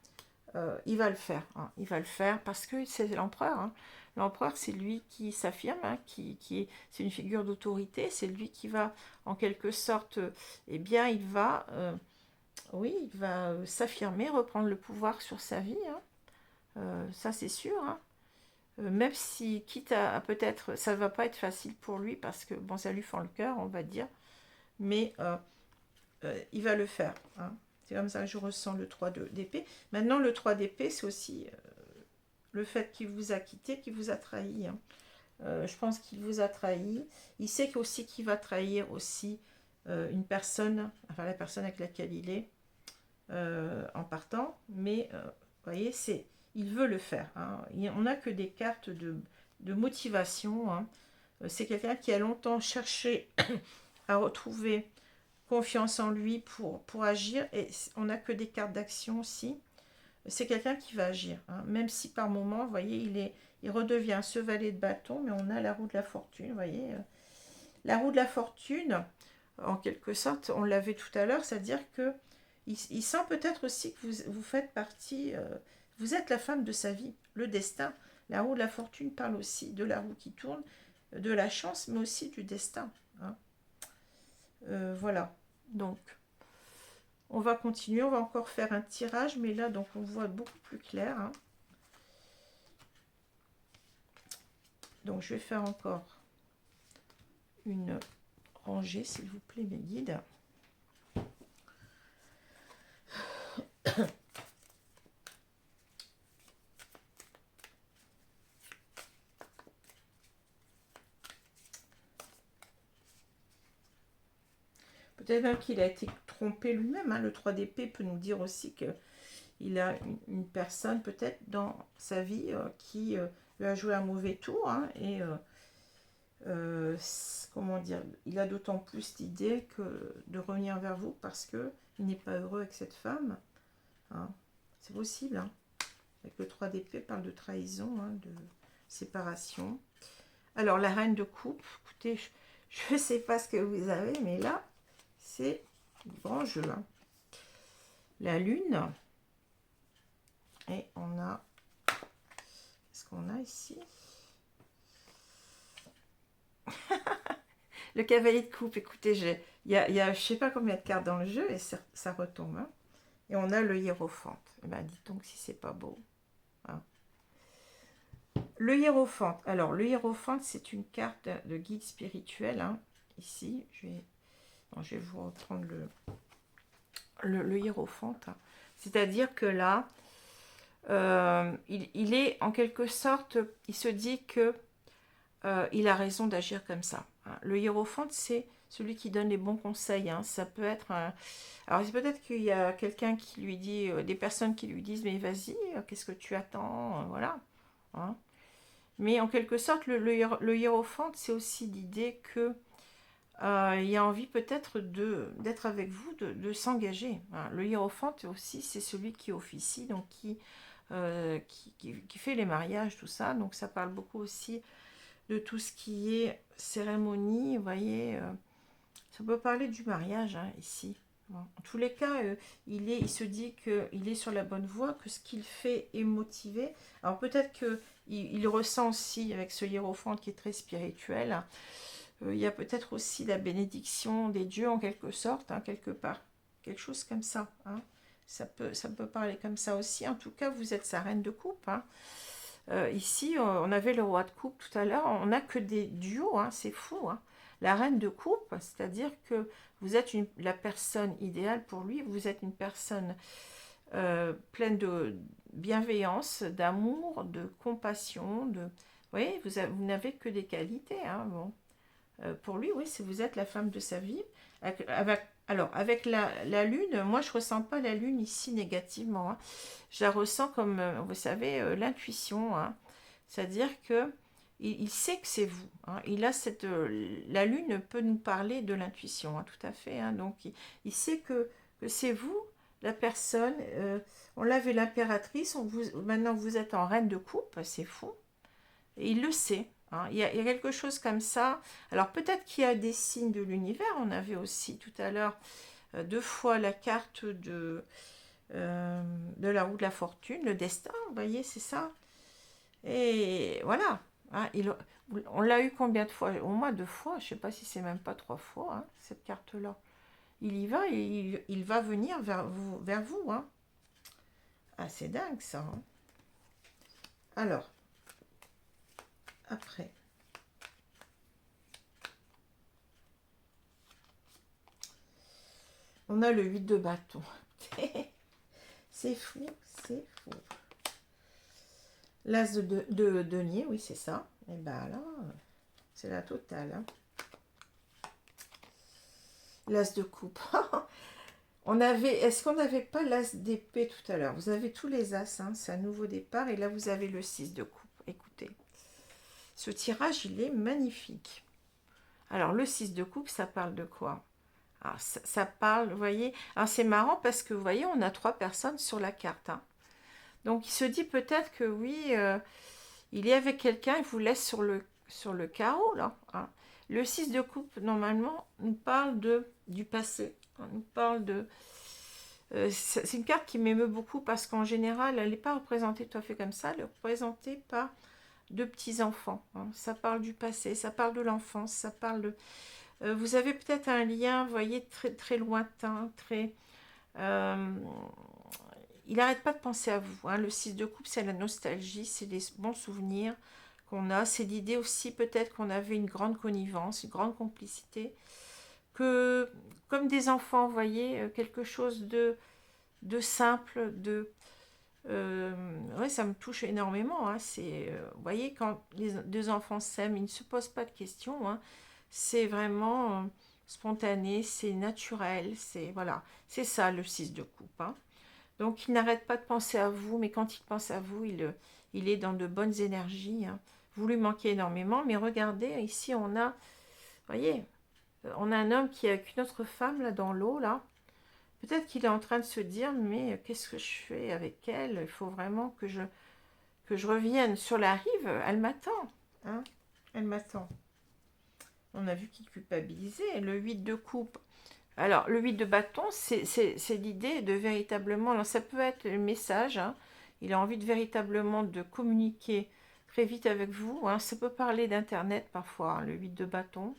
il va le faire, hein. Il va le faire parce que c'est l'empereur. Hein. L'empereur, c'est lui qui s'affirme, hein, c'est une figure d'autorité, c'est lui qui va, en quelque sorte, eh bien, il va s'affirmer, reprendre le pouvoir sur sa vie. Hein. Ça, c'est sûr. Hein. Même si, quitte à peut-être, ça ne va pas être facile pour lui parce que, bon, ça lui fend le cœur, on va dire, mais il va le faire. Hein. C'est comme ça que je ressens le 3 d'épée. Maintenant, le 3 d'épée, c'est aussi le fait qu'il vous a quitté, qu'il vous a trahi. Hein. Je pense qu'il vous a trahi. Il sait aussi qu'il va trahir aussi une personne, enfin la personne avec laquelle il est en partant. Mais, vous voyez, il veut le faire. Hein. On n'a que des cartes de motivation. Hein. C'est quelqu'un qui a longtemps cherché à retrouver confiance en lui pour agir, et on n'a que des cartes d'action aussi. C'est quelqu'un qui va agir, hein. Même si par moment, vous voyez, il redevient ce valet de bâton, mais on a la roue de la fortune, vous voyez. La roue de la fortune, en quelque sorte, on l'avait tout à l'heure, c'est-à-dire que il sent peut-être aussi que vous faites partie, vous êtes la femme de sa vie, le destin. La roue de la fortune parle aussi de la roue qui tourne, de la chance, mais aussi du destin. Hein. Voilà, donc on va continuer, on va encore faire un tirage, mais là donc on voit beaucoup plus clair. Hein. Donc je vais faire encore une rangée, s'il vous plaît, mes guides. Peut-être même qu'il a été trompé lui-même. Hein. Le 3 d'épée peut nous dire aussi qu'il a une personne peut-être dans sa vie qui lui a joué un mauvais tour. Hein, et comment dire, il a d'autant plus l'idée que de revenir vers vous parce que il n'est pas heureux avec cette femme. Hein. C'est possible. Hein. Avec le 3 d'épée, parle de trahison, hein, de séparation. Alors, la reine de coupe, écoutez, je ne sais pas ce que vous avez, mais là, c'est grand jeu. Hein. La lune. Et on a... Qu'est-ce qu'on a ici? Le cavalier de coupe. Écoutez, il y a je ne sais pas combien de cartes dans le jeu et ça retombe. Hein. Et on a le hiérophante. Eh ben, dites donc si c'est pas beau. Hein. Le hiérophante. Alors, le hiérophante, c'est une carte de guide spirituel. Hein. Ici, je vais vous reprendre le hiérophante. C'est-à-dire que là, il est en quelque sorte, il se dit que il a raison d'agir comme ça. Hein. Le hiérophante, c'est celui qui donne les bons conseils. Hein. Ça peut être alors c'est peut-être qu'il y a quelqu'un qui lui dit, des personnes qui lui disent mais vas-y, qu'est-ce que tu attends, voilà. Hein. Mais en quelque sorte, le hiérophante, c'est aussi l'idée que il y a envie peut-être d'être avec vous, de s'engager. Hein. Le hiérophante aussi, c'est celui qui officie, donc qui fait les mariages, tout ça. Donc ça parle beaucoup aussi de tout ce qui est cérémonie, vous voyez. Ça peut parler du mariage, hein, ici. Bon. En tous les cas, il se dit qu'il est sur la bonne voie, que ce qu'il fait est motivé. Alors peut-être qu'il ressent aussi, avec ce hiérophante qui est très spirituel, il y a peut-être aussi la bénédiction des dieux en quelque sorte, hein, quelque part. Quelque chose comme ça. Hein. Ça peut parler comme ça aussi. En tout cas, vous êtes sa reine de coupe. Hein. Ici, on avait le roi de coupe tout à l'heure. On n'a que des duos, hein, c'est fou. Hein. La reine de coupe, c'est-à-dire que vous êtes la personne idéale pour lui. Vous êtes une personne pleine de bienveillance, d'amour, de compassion. Vous voyez, vous n'avez que des qualités. Hein, bon. Pour lui, oui, vous êtes la femme de sa vie. Alors, avec la lune, moi, je ne ressens pas la lune ici négativement. Hein. Je la ressens comme, vous savez, l'intuition. Hein. C'est-à-dire que il sait que c'est vous. Hein. La lune peut nous parler de l'intuition, hein, tout à fait. Hein. Donc, il sait que c'est vous, la personne. On l'avait l'impératrice. Maintenant, vous êtes en reine de coupe. C'est fou. Et il le sait. Hein. Il y a quelque chose comme ça. Alors peut-être qu'il y a des signes de l'univers. On avait aussi tout à l'heure 2 fois la carte de la roue de la fortune, le destin. Vous voyez, c'est ça. Et voilà. Hein, on l'a eu combien de fois? Au moins 2 fois. Je ne sais pas si c'est même pas 3 fois, hein, cette carte-là. Il y va et il va venir vers vous. Hein. Ah, c'est dingue ça. Hein. Alors. Après, on a le 8 de bâton. C'est fou, c'est fou. L'as de denier, oui, c'est ça. Et ben là, c'est la totale. Hein. L'as de coupe. Est-ce qu'on n'avait pas l'as d'épée tout à l'heure? Vous avez tous les as, hein, c'est un nouveau départ. Et là, vous avez le 6 de coupe. Écoutez, ce tirage, il est magnifique. Alors, le 6 de coupe, ça parle de quoi? Alors, ça parle, vous voyez. Alors, c'est marrant parce que, vous voyez, on a 3 personnes sur la carte. Hein. Donc, il se dit peut-être que oui, il est avec quelqu'un, il vous laisse sur le carreau, là. Hein. Le 6 de coupe, normalement, nous parle du passé. Hein, nous parle de... c'est une carte qui m'émeut beaucoup parce qu'en général, elle n'est pas représentée tout à fait comme ça. Elle est représentée par 2 petits-enfants. Hein. Ça parle du passé, ça parle de l'enfance, ça parle de... vous avez peut-être un lien, vous voyez, très, très lointain, très... il n'arrête pas de penser à vous. Hein. Le 6 de coupe, c'est la nostalgie, c'est les bons souvenirs qu'on a. C'est l'idée aussi peut-être qu'on avait une grande connivence, une grande complicité. Que, comme des enfants, vous voyez, quelque chose de simple, ouais, ça me touche énormément. Hein. Vous voyez, quand les 2 enfants s'aiment, ils ne se posent pas de questions. Hein. C'est vraiment spontané, c'est naturel, voilà, c'est ça le 6 de coupe. Hein. Donc il n'arrête pas de penser à vous, mais quand il pense à vous, il est dans de bonnes énergies. Hein. vous lui manquez énormément, mais regardez, ici on a, vous voyez, on a un homme qui est avec une autre femme là dans l'eau, là. Peut-être qu'il est en train de se dire, mais qu'est-ce que je fais avec elle? Il faut vraiment que je revienne sur la rive. Elle m'attend, hein? Elle m'attend. On a vu qu'il culpabilisait. Le 8 de coupe. Alors, le 8 de bâton, c'est l'idée de véritablement... Alors, ça peut être le message, hein. Il a envie de véritablement de communiquer très vite avec vous, hein. Ça peut parler d'Internet parfois, hein, le 8 de bâton.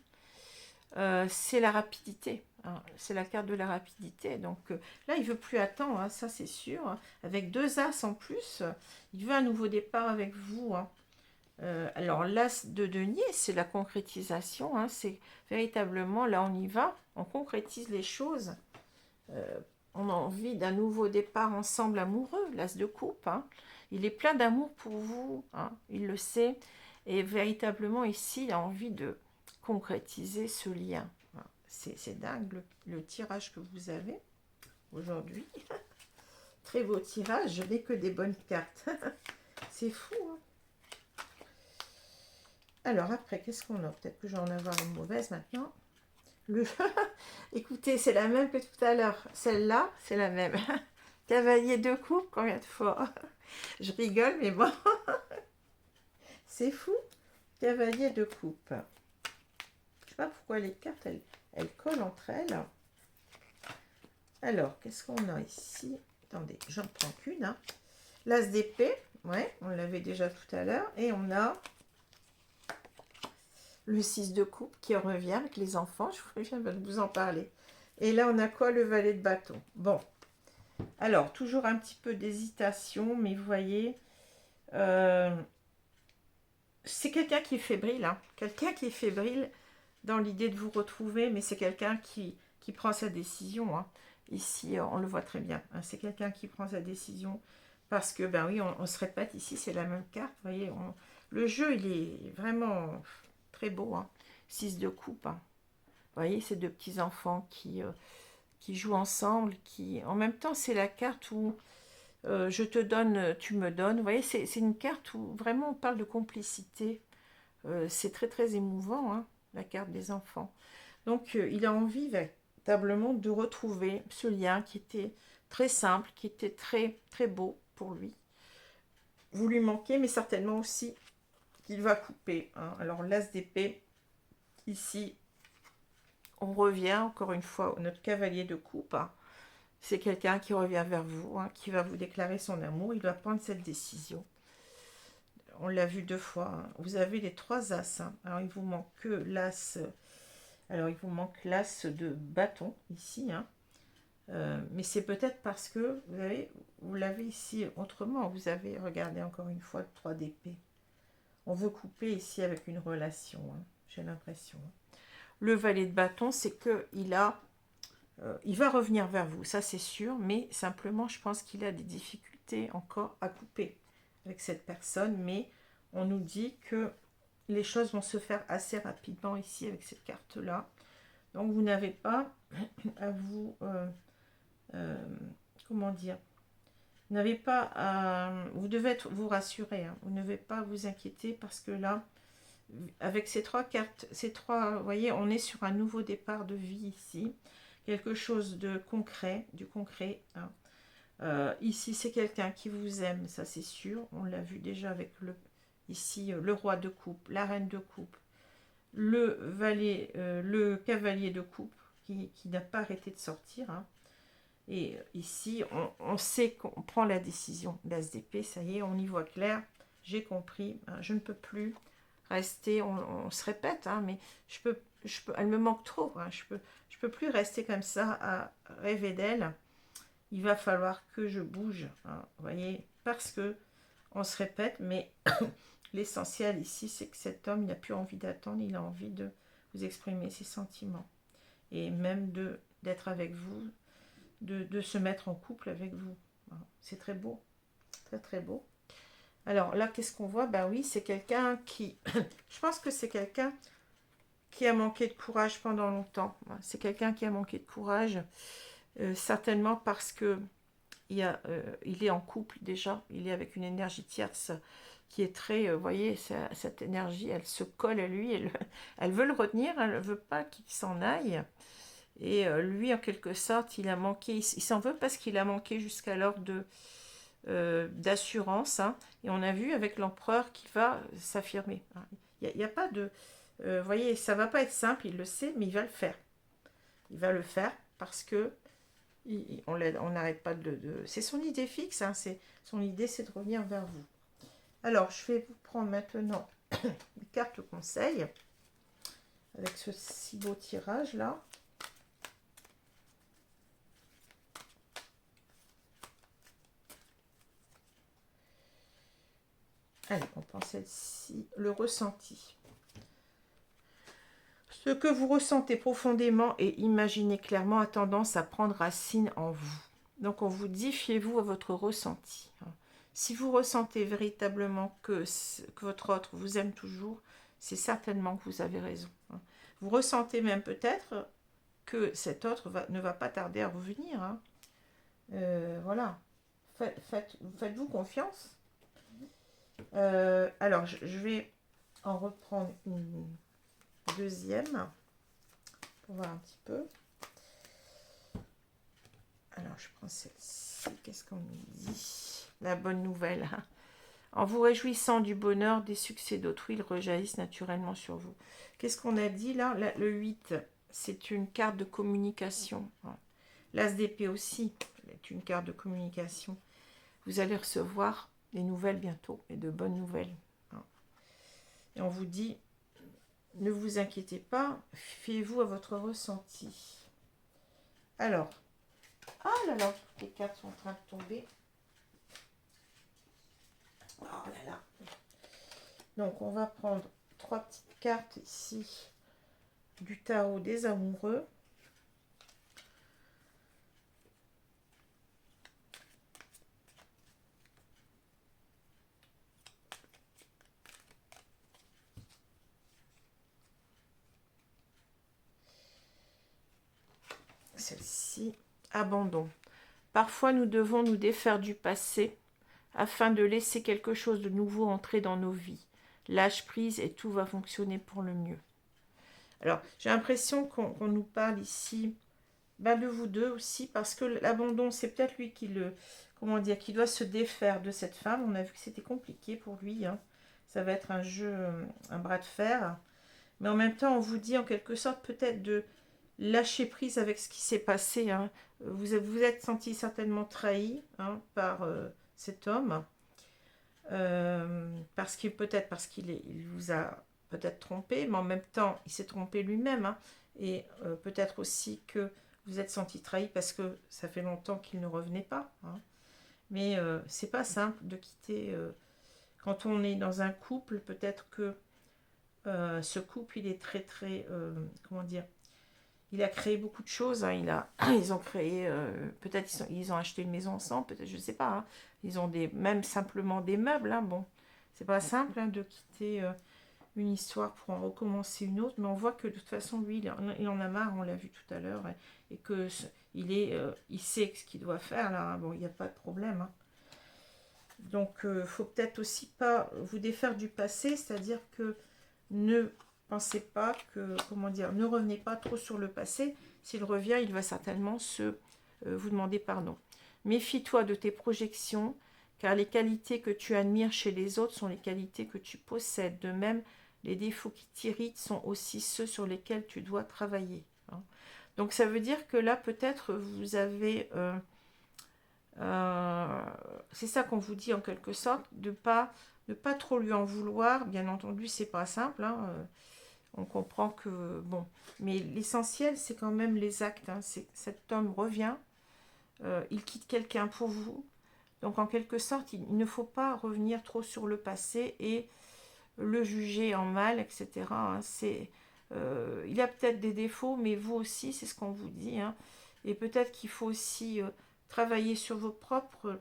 C'est la rapidité, hein. C'est la carte de la rapidité. Donc là, il veut plus attendre, hein, ça c'est sûr, hein. Avec 2 as en plus, il veut un nouveau départ avec vous, hein. Alors l'as de denier, c'est la concrétisation, hein. C'est véritablement, là on y va, on concrétise les choses. On a envie d'un nouveau départ ensemble amoureux, l'as de coupe, hein. Il est plein d'amour pour vous, hein, il le sait. Et véritablement ici, il a envie de concrétiser ce lien. C'est dingue le tirage que vous avez aujourd'hui. Très beau tirage, je n'ai que des bonnes cartes. C'est fou, hein. Alors après, qu'est-ce qu'on a? Peut-être que je vais en avoir une mauvaise maintenant. Écoutez, c'est la même que tout à l'heure. Celle-là, c'est la même. Cavalier de coupe, combien de fois? Je rigole, mais bon. C'est fou. Cavalier de coupe. Je sais pas pourquoi les cartes, elles collent entre elles. Alors, qu'est-ce qu'on a ici? Attendez, j'en prends qu'une, hein. L'as d'épée, ouais, on l'avait déjà tout à l'heure. Et on a le 6 de coupe qui revient avec les enfants. Je viens de vous en parler. Et là, on a quoi? Le valet de bâton. Bon. Alors, toujours un petit peu d'hésitation, mais vous voyez, c'est quelqu'un qui est fébrile, hein. Quelqu'un qui est fébrile dans l'idée de vous retrouver, mais c'est quelqu'un qui prend sa décision, hein. Ici, on le voit très bien, hein. C'est quelqu'un qui prend sa décision parce que, ben oui, on se répète ici, c'est la même carte. Vous voyez, le jeu, il est vraiment très beau, hein. 6 de coupe, hein. Vous voyez, ces deux petits-enfants qui jouent ensemble, qui en même temps, c'est la carte où je te donne, tu me donnes. Vous voyez, c'est une carte où vraiment on parle de complicité. C'est très très émouvant, hein, la carte des enfants. Donc, il a envie véritablement de retrouver ce lien qui était très simple, qui était très très beau pour lui. Vous lui manquez, mais certainement aussi qu'il va couper, hein. Alors, l'as d'épée, ici, on revient encore une fois, notre cavalier de coupe, hein. C'est quelqu'un qui revient vers vous, hein, qui va vous déclarer son amour. Il va prendre cette décision. On l'a vu 2 fois, hein. Vous avez les 3 as, hein. Alors, il vous manque que l'as. Alors, il vous manque l'as de bâton, ici, hein. Mais c'est peut-être parce que, vous l'avez ici autrement. Vous avez, regardé encore une fois, le 3 d'épée. On veut couper ici avec une relation, hein, j'ai l'impression. Le valet de bâton, c'est qu'il a... il va revenir vers vous, ça c'est sûr, mais simplement, je pense qu'il a des difficultés encore à couper avec cette personne, mais on nous dit que les choses vont se faire assez rapidement ici avec cette carte-là. Donc, vous n'avez pas à vous... comment dire? Vous n'avez pas à... Vous devez vous rassurer, hein. Vous ne devez pas vous inquiéter parce que là, avec ces 3 cartes, vous voyez, on est sur un nouveau départ de vie ici. Quelque chose de concret, du concret, hein. Ici, c'est quelqu'un qui vous aime, ça c'est sûr. On l'a vu déjà avec ici, le roi de coupe, la reine de coupe, le valet, le cavalier de coupe qui n'a pas arrêté de sortir, hein. Et ici, on sait qu'on prend la décision. L'as d'épée, ça y est, on y voit clair. J'ai compris, hein, je ne peux plus rester, on se répète, hein, mais elle me manque trop, hein, je peux plus rester comme ça à rêver d'elle. Il va falloir que je bouge, hein, vous voyez, parce que on se répète, mais l'essentiel ici, c'est que cet homme, il n'a plus envie d'attendre, il a envie de vous exprimer ses sentiments et même d'être avec vous, de se mettre en couple avec vous. C'est très beau, très très beau. Alors là, qu'est-ce qu'on voit? Ben oui, c'est quelqu'un qui... je pense que c'est quelqu'un qui a manqué de courage pendant longtemps. C'est quelqu'un qui a manqué de courage, certainement parce que il est en couple déjà, il est avec une énergie tierce qui est très, vous voyez, cette énergie, elle se colle à lui, elle veut le retenir, elle ne veut pas qu'il s'en aille. Et lui, en quelque sorte, il a manqué, il s'en veut parce qu'il a manqué jusqu'alors d'assurance. Hein, et on a vu avec l'empereur qu'il va s'affirmer. Hein. Il n'y a pas de... vous voyez, ça va pas être simple, il le sait, mais il va le faire. Il va le faire parce que on n'arrête pas C'est son idée fixe, hein, son idée, c'est de revenir vers vous. Alors, je vais vous prendre maintenant une carte conseil avec ce si beau tirage là. Allez, on prend celle-ci, le ressenti. Ce que vous ressentez profondément et imaginez clairement a tendance à prendre racine en vous. Donc on vous dit, fiez-vous à votre ressenti. Si vous ressentez véritablement que votre autre vous aime toujours, c'est certainement que vous avez raison. Vous ressentez même peut-être que cet autre ne va pas tarder à revenir. Voilà. Faites-vous confiance. Alors, je vais en reprendre une deuxième pour voir un petit peu. Alors, je prends celle-ci. Qu'est-ce qu'on me dit? La bonne nouvelle. Hein. En vous réjouissant du bonheur des succès d'autrui, ils rejaillissent naturellement sur vous. Qu'est-ce qu'on a dit là? Le 8, c'est une carte de communication. L'As d'épée aussi est une carte de communication. Vous allez recevoir des nouvelles bientôt, et de bonnes nouvelles. Et on vous dit, ne vous inquiétez pas, fiez-vous à votre ressenti. Alors, ah là là, les cartes sont en train de tomber. Oh là là. Donc, on va prendre 3 petites cartes ici du tarot des amoureux. Celle-ci, abandon. Parfois, nous devons nous défaire du passé afin de laisser quelque chose de nouveau entrer dans nos vies. Lâche prise et tout va fonctionner pour le mieux. Alors, j'ai l'impression qu'on nous parle ici de vous deux aussi, parce que l'abandon, c'est peut-être lui qui qui doit se défaire de cette femme. On a vu que c'était compliqué pour lui. Hein. Ça va être un jeu, un bras de fer. Mais en même temps, on vous dit en quelque sorte peut-être de lâcher prise avec ce qui s'est passé. Hein. Vous êtes senti certainement trahi par cet homme. Parce qu'il vous a peut-être trompé, mais en même temps, il s'est trompé lui-même. Hein. Et peut-être aussi que vous êtes senti trahi parce que ça fait longtemps qu'il ne revenait pas. Hein. Mais c'est pas simple de quitter. Quand on est dans un couple, peut-être que ce couple, il est très très, comment dire, il a créé beaucoup de choses. Hein. Ils ont créé, peut-être ils ont acheté une maison ensemble, peut-être, je sais pas. Hein. Ils ont même simplement des meubles. Hein. Bon, c'est pas simple de quitter une histoire pour en recommencer une autre, mais on voit que de toute façon, lui, il en a marre, on l'a vu tout à l'heure, et que il sait ce qu'il doit faire là. Hein. Bon, il n'y a pas de problème. Hein. Donc, faut peut-être aussi pas vous défaire du passé, c'est-à-dire que ne pensez pas que, comment dire, ne revenez pas trop sur le passé. S'il revient, il va certainement vous demander pardon. Méfie-toi de tes projections, car les qualités que tu admires chez les autres sont les qualités que tu possèdes. De même, les défauts qui t'irritent sont aussi ceux sur lesquels tu dois travailler. Hein. Donc ça veut dire que là, peut-être, vous avez... c'est ça qu'on vous dit en quelque sorte, de ne pas trop lui en vouloir. Bien entendu, c'est pas simple. Hein. On comprend que... Bon, mais l'essentiel, c'est quand même les actes. Hein. Cet homme revient, il quitte quelqu'un pour vous. Donc, en quelque sorte, il ne faut pas revenir trop sur le passé et le juger en mal, etc. Hein. Il a peut-être des défauts, mais vous aussi, c'est ce qu'on vous dit. Hein. Et peut-être qu'il faut aussi travailler sur vos propres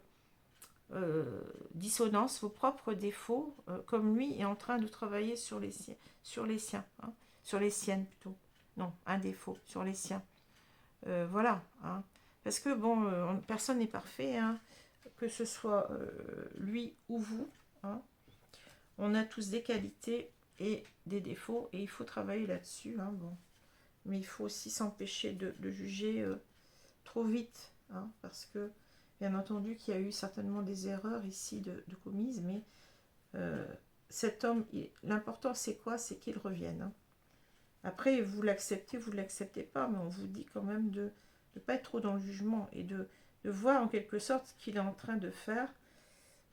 dissonances, vos propres défauts, comme lui est en train de travailler sur les siens, hein. Sur les siennes plutôt. Non, un défaut, sur les siens. Voilà. Hein. Parce que, bon, personne n'est parfait, hein, que ce soit lui ou vous. Hein. On a tous des qualités et des défauts, et il faut travailler là-dessus. Hein, bon. Mais il faut aussi s'empêcher de juger trop vite, hein, parce que, bien entendu, qu'il y a eu certainement des erreurs ici de commises, mais cet homme, l'important c'est quoi? C'est qu'il revienne. Hein. Après, vous l'acceptez, vous ne l'acceptez pas, mais on vous dit quand même de ne pas être trop dans le jugement et de voir en quelque sorte ce qu'il est en train de faire.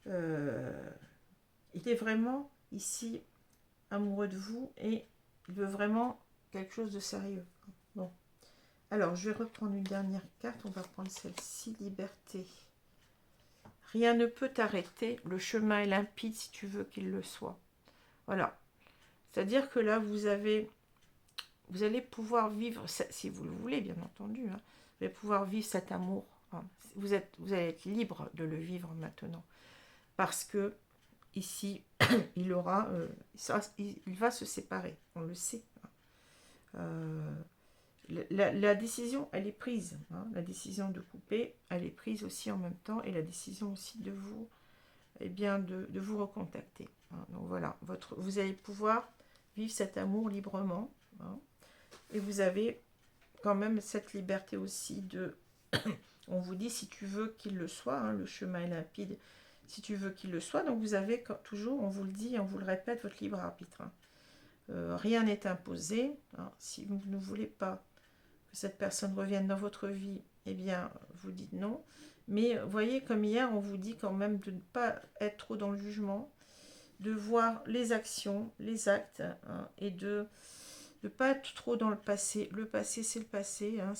Il est vraiment ici amoureux de vous et il veut vraiment quelque chose de sérieux. Bon. Alors, je vais reprendre une dernière carte. On va prendre celle-ci, liberté. Rien ne peut t'arrêter. Le chemin est limpide si tu veux qu'il le soit. Voilà. C'est-à-dire que là, vous allez pouvoir vivre, si vous le voulez, bien entendu, hein, vous allez pouvoir vivre cet amour. Hein. Vous allez être libre de le vivre maintenant. Parce que ici, il va se séparer. On le sait. La décision, elle est prise. Hein. La décision de couper, elle est prise aussi en même temps. Et la décision aussi de vous, eh bien, de vous recontacter. Hein. Donc voilà, vous allez pouvoir vivre cet amour librement. Hein. Et vous avez quand même cette liberté aussi de... On vous dit si tu veux qu'il le soit, hein, le chemin est limpide, si tu veux qu'il le soit. Donc vous avez toujours, on vous le dit, on vous le répète, votre libre arbitre. Hein. Rien n'est imposé. Hein. Si vous ne voulez pas que cette personne revienne dans votre vie, eh bien, vous dites non. Mais voyez, comme hier, on vous dit quand même de ne pas être trop dans le jugement, de voir les actions, les actes, hein, et de ne pas être trop dans le passé. Le passé, c'est le passé. Hein,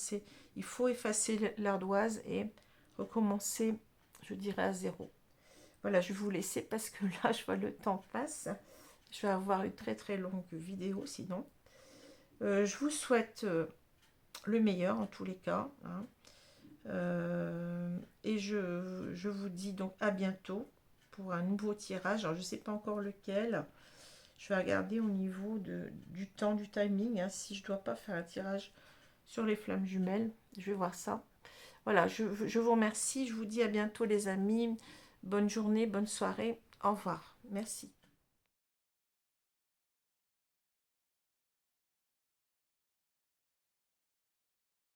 il faut effacer l'ardoise et recommencer, je dirais, à zéro. Voilà, je vais vous laisser parce que là, je vois le temps passe. Je vais avoir une très très longue vidéo sinon. Je vous souhaite le meilleur en tous les cas. Hein. Et je vous dis donc à bientôt pour un nouveau tirage. Alors, je ne sais pas encore lequel. Je vais regarder au niveau du temps, du timing, hein, si je ne dois pas faire un tirage sur les flammes jumelles. Je vais voir ça. Voilà, je vous remercie. Je vous dis à bientôt les amis. Bonne journée, bonne soirée. Au revoir. Merci.